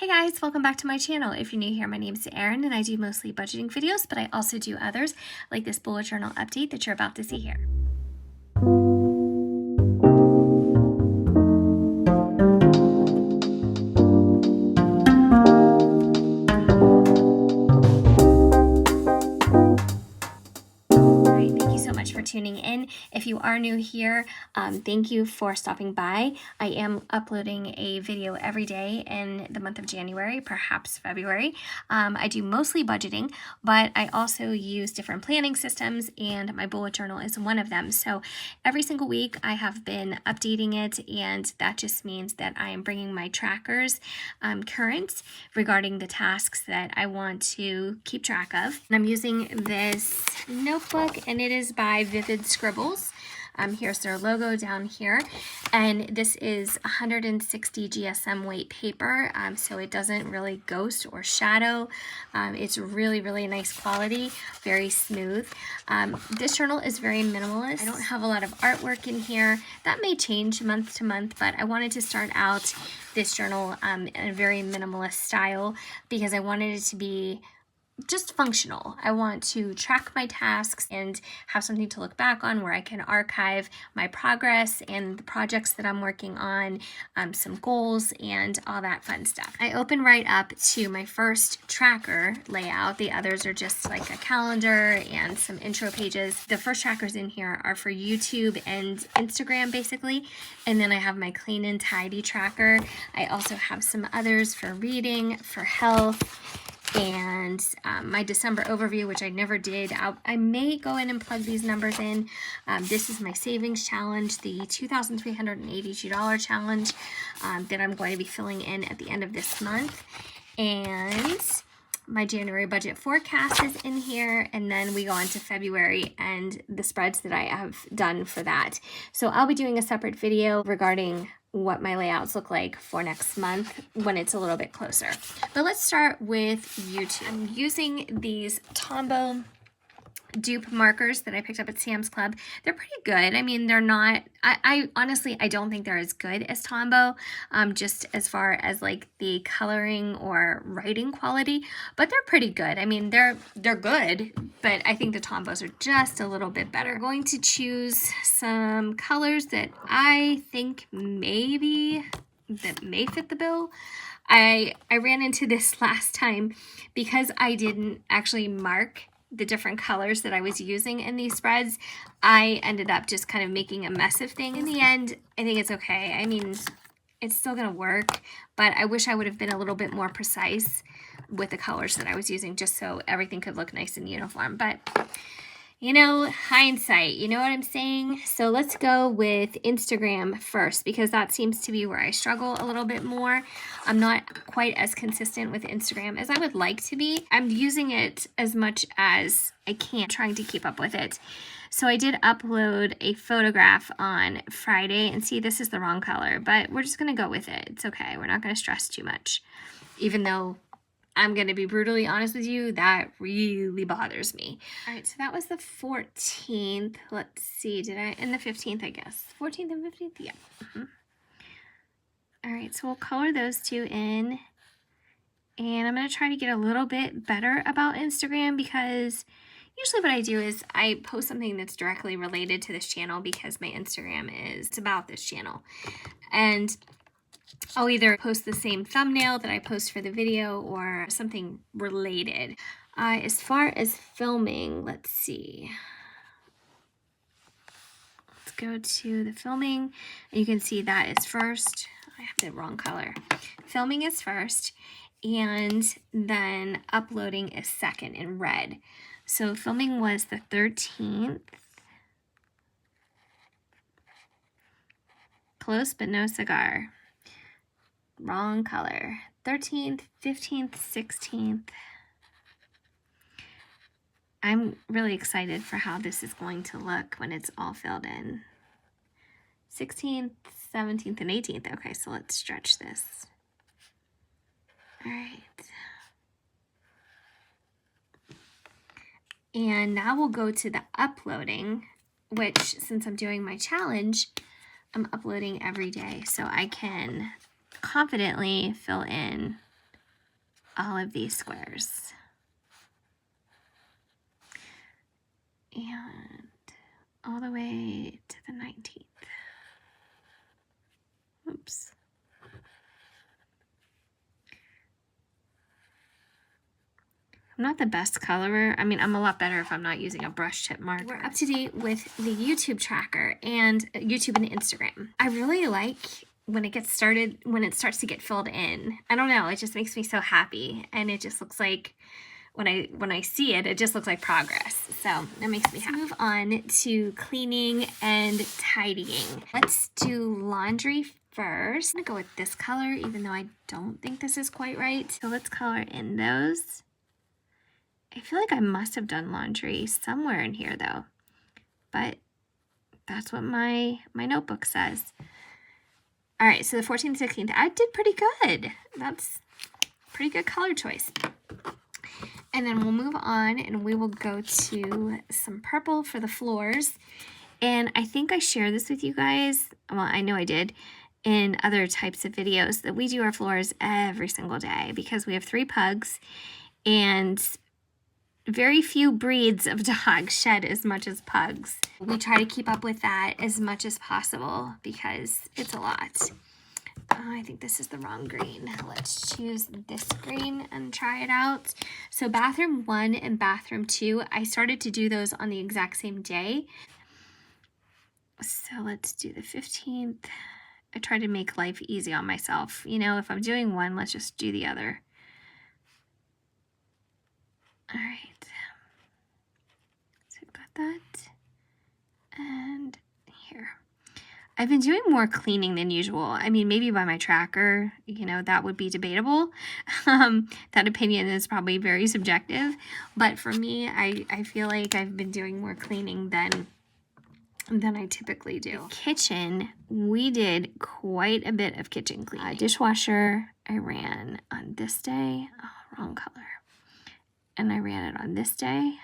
Hey guys, welcome back to my channel. If you're new here, my name is Erin and I do mostly budgeting videos, but I also do others like this bullet journal update that you're about to see here. For tuning in. If you are new here, thank you for stopping by. I am uploading a video every day in the month of January, perhaps February. I do mostly budgeting, but I also use different planning systems, and my bullet journal is one of them. So every single week I have been updating it, and that just means that I am bringing my trackers current regarding the tasks that I want to keep track of. And I'm using this notebook, and it is by Vivid Scribbles. Here's their logo down here, and this is 160 GSM weight paper, so it doesn't really ghost or shadow. It's really nice quality, very smooth. This journal is very minimalist. I don't have a lot of artwork in here. That may change month to month, but I wanted to start out this journal in a very minimalist style because I wanted it to be just functional. I want to track my tasks and have something to look back on where I can archive my progress and the projects that I'm working on, some goals and all that fun stuff. I open right up to my first tracker layout. The others are just like a calendar and some intro pages. The first trackers in here are for YouTube and Instagram basically, and then I have my clean and tidy tracker. I also have some others for reading, for health, and my December overview, which I never did. I may go in and plug these numbers in. This is my savings challenge, the $2,382 challenge that I'm going to be filling in at the end of this month. And my January budget forecast is in here, and then we go on to February and the spreads that I have done for that. So I'll be doing a separate video regarding what my layouts look like for next month when it's a little bit closer. But let's start with YouTube. I'm using these Tombow dupe markers that I picked up at Sam's Club. They're pretty good. I mean, they're not, I honestly, I don't think they're as good as Tombow, just as far as like the coloring or writing quality, but they're pretty good. I mean, they're good, but I think the Tombows are just a little bit better. I'm going to choose some colors that I think maybe that may fit the bill. I ran into this last time because I didn't actually mark the different colors that I was using in these spreads. I ended up just kind of making a mess of things. In the end, I think it's okay. I mean, it's still gonna work, but I wish I would have been a little bit more precise with the colors that I was using just so everything could look nice and uniform. But you know, hindsight, you know what I'm saying? So let's go with Instagram first because that seems to be where I struggle a little bit more. I'm not quite as consistent with Instagram as I would like to be. I'm using it as much as I can, trying to keep up with it. So I did upload a photograph on Friday, and see, this is the wrong color, but we're just gonna go with it. It's okay, we're not gonna stress too much, even though I'm going to be brutally honest with you, that really bothers me. All right, so that was the 14th. Let's see, and the 15th, I guess. 14th and 15th, yeah. All right, so we'll color those two in. And I'm going to try to get a little bit better about Instagram because usually what I do is I post something that's directly related to this channel because my Instagram is about this channel. And I'll either post the same thumbnail that I post for the video or something related. As far as filming, let's see. Let's go to the filming. And you can see that is first. I have the wrong color. Filming is first, and then uploading is second in red. So filming was the 13th. Close, but no cigar. Wrong color. 13th, 15th, 16th. I'm really excited for how this is going to look when it's all filled in. 16th, 17th, and 18th. Okay, so let's stretch this. All right. And now we'll go to the uploading, which since I'm doing my challenge, I'm uploading every day so I can confidently fill in all of these squares. And all the way to the 19th. Oops. I'm not the best colorer. I mean, I'm a lot better if I'm not using a brush tip marker. We're up to date with the YouTube tracker and YouTube and Instagram. I really like when it gets started, when it starts to get filled in. I don't know, it just makes me so happy. And it just looks like, when I see it, it just looks like progress. So that makes me happy. Let's move on to cleaning and tidying. Let's do laundry first. I'm gonna go with this color, even though I don't think this is quite right. So let's color in those. I feel like I must have done laundry somewhere in here though, but that's what my notebook says. All right, so the 14th, 16th, I did pretty good. That's pretty good color choice. And then we'll move on and we will go to some purple for the floors. And I think I shared this with you guys. Well, I know I did in other types of videos that we do our floors every single day because we have 3 pugs and very few breeds of dogs shed as much as pugs. We try to keep up with that as much as possible because it's a lot. I think this is the wrong green. Let's choose this green and try it out. So bathroom 1 and bathroom 2, I started to do those on the exact same day. So let's do the 15th. I try to make life easy on myself. You know, if I'm doing one, let's just do the other. All right. So we've got that. And here. I've been doing more cleaning than usual. I mean, maybe by my tracker, you know, that would be debatable. That opinion is probably very subjective. But for me, I feel like I've been doing more cleaning than I typically do. Kitchen, we did quite a bit of kitchen cleaning. Dishwasher, I ran on this day. Oh, wrong color. And I ran it on this day.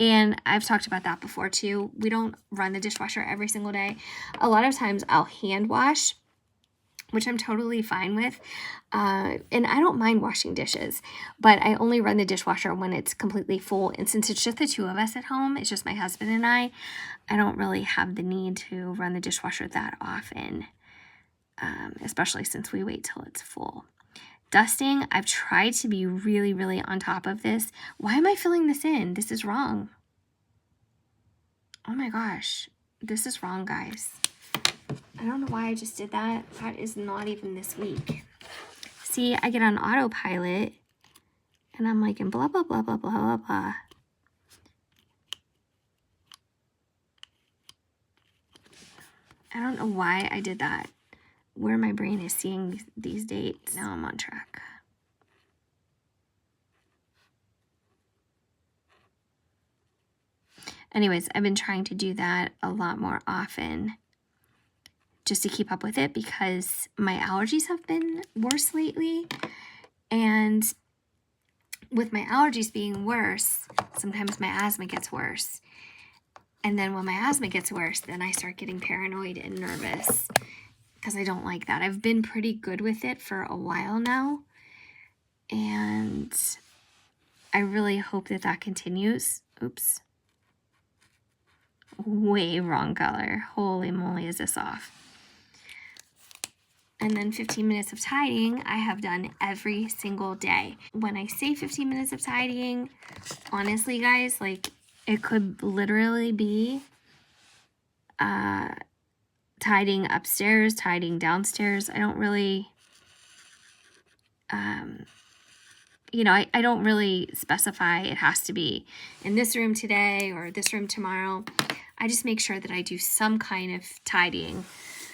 And I've talked about that before too. We don't run the dishwasher every single day. A lot of times I'll hand wash, which I'm totally fine with. And I don't mind washing dishes, but I only run the dishwasher when it's completely full. And since it's just the 2 of us at home, it's just my husband and I don't really have the need to run the dishwasher that often, especially since we wait till it's full. Dusting, I've tried to be really, really on top of this. Why am I filling this in? This is wrong. Oh my gosh, this is wrong, guys. I don't know why I just did that. That is not even this week. See, I get on autopilot and I'm like, and blah, blah, blah, blah, blah, blah, blah. I don't know why I did that. Where my brain is seeing these dates. Now I'm on track. Anyways, I've been trying to do that a lot more often just to keep up with it because my allergies have been worse lately. And with my allergies being worse, sometimes my asthma gets worse. And then when my asthma gets worse, then I start getting paranoid and nervous. Because I don't like that. I've been pretty good with it for a while now. And I really hope that that continues. Oops. Way wrong color. Holy moly, is this off. And then 15 minutes of tidying, I have done every single day. When I say 15 minutes of tidying, honestly, guys, like it could literally be tidying upstairs, tidying downstairs. I don't really, you know, I don't really specify it has to be in this room today or this room tomorrow. I just make sure that I do some kind of tidying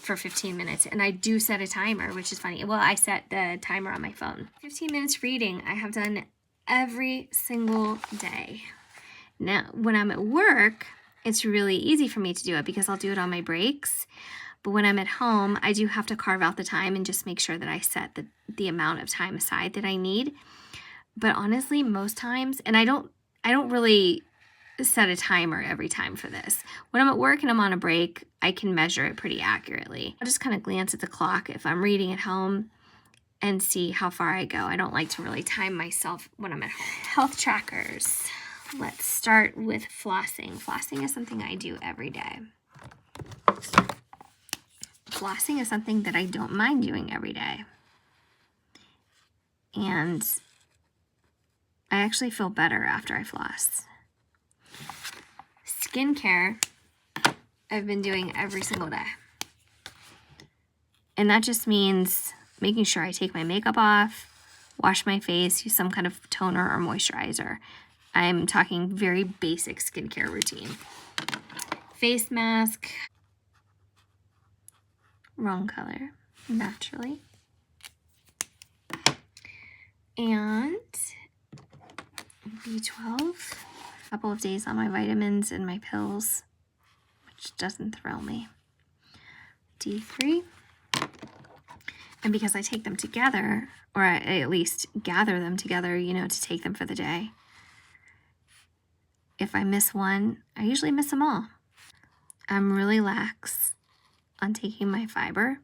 for 15 minutes. And I do set a timer, which is funny. Well, I set the timer on my phone. 15 minutes reading, I have done every single day. Now, when I'm at work, it's really easy for me to do it because I'll do it on my breaks. But when I'm at home, I do have to carve out the time and just make sure that I set the amount of time aside that I need. But honestly, most times, and I don't really set a timer every time for this. When I'm at work and I'm on a break, I can measure it pretty accurately. I'll just kind of glance at the clock if I'm reading at home and see how far I go. I don't like to really time myself when I'm at home. Health trackers. Let's start with flossing. Flossing is something I do every day. Flossing is something that I don't mind doing every day. And I actually feel better after I floss. Skincare, I've been doing every single day. And that just means making sure I take my makeup off, wash my face, use some kind of toner or moisturizer. I'm talking very basic skincare routine. Face mask, wrong color, naturally. And B12, a couple of days on my vitamins and my pills, which doesn't thrill me. D3. And because I take them together, or I at least gather them together, you know, to take them for the day, if I miss one, I usually miss them all. I'm really lax on taking my fiber,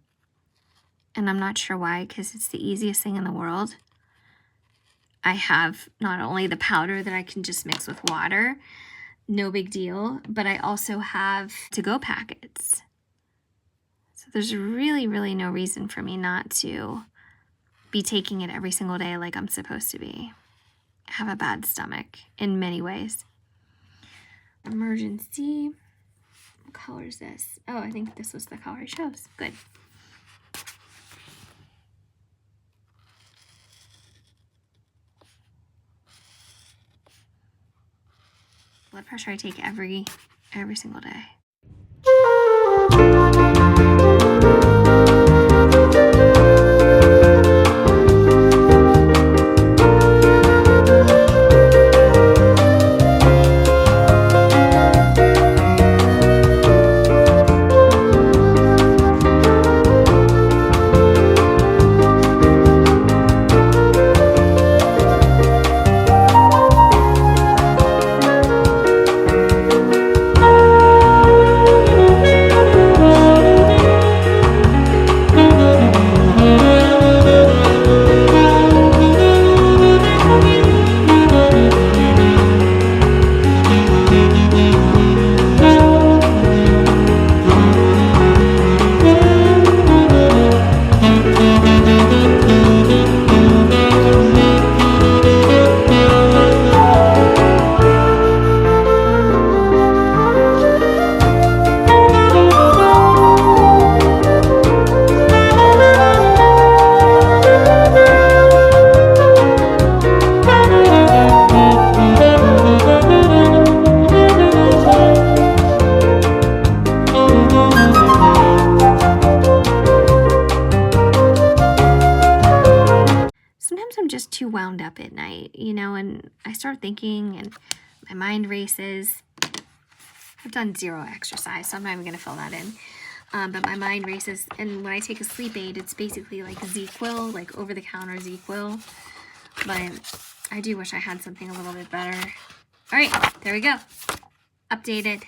and I'm not sure why, because it's the easiest thing in the world. I have not only the powder that I can just mix with water, no big deal, but I also have to-go packets. So there's really, really no reason for me not to be taking it every single day like I'm supposed to be. I have a bad stomach in many ways. Emergency. What color is this? Oh, I think this was the color it shows. Good. Blood pressure I take every single day. Too wound up at night, you know, and I start thinking and my mind races. I've done 0 exercise, so I'm not even going to fill that in. But my mind races, and when I take a sleep aid, it's basically like ZzzQuil, like over-the-counter ZzzQuil. But I do wish I had something a little bit better. All right, there we go. Updated,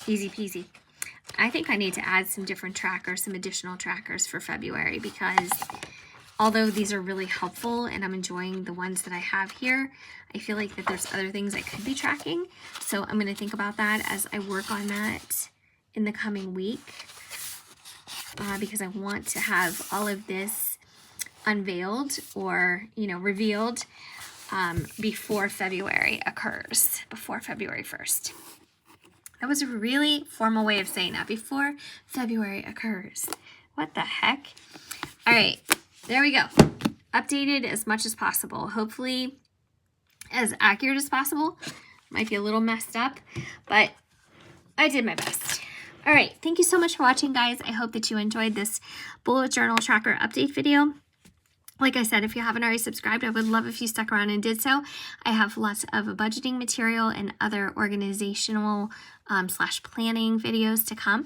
easy peasy. I think I need to add some different trackers, some additional trackers for February, because although these are really helpful and I'm enjoying the ones that I have here, I feel like that there's other things I could be tracking. So I'm going to think about that as I work on that in the coming week, because I want to have all of this unveiled or, you know, revealed before February occurs, before February 1st. That was a really formal way of saying that, before February occurs. What the heck? All right. There we go. Updated as much as possible. Hopefully as accurate as possible. Might be a little messed up, but I did my best. All right. Thank you so much for watching, guys. I hope that you enjoyed this bullet journal tracker update video. Like I said, if you haven't already subscribed, I would love if you stuck around and did so. I have lots of budgeting material and other organizational / planning videos to come.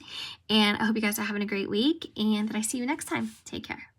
And I hope you guys are having a great week and that I see you next time. Take care.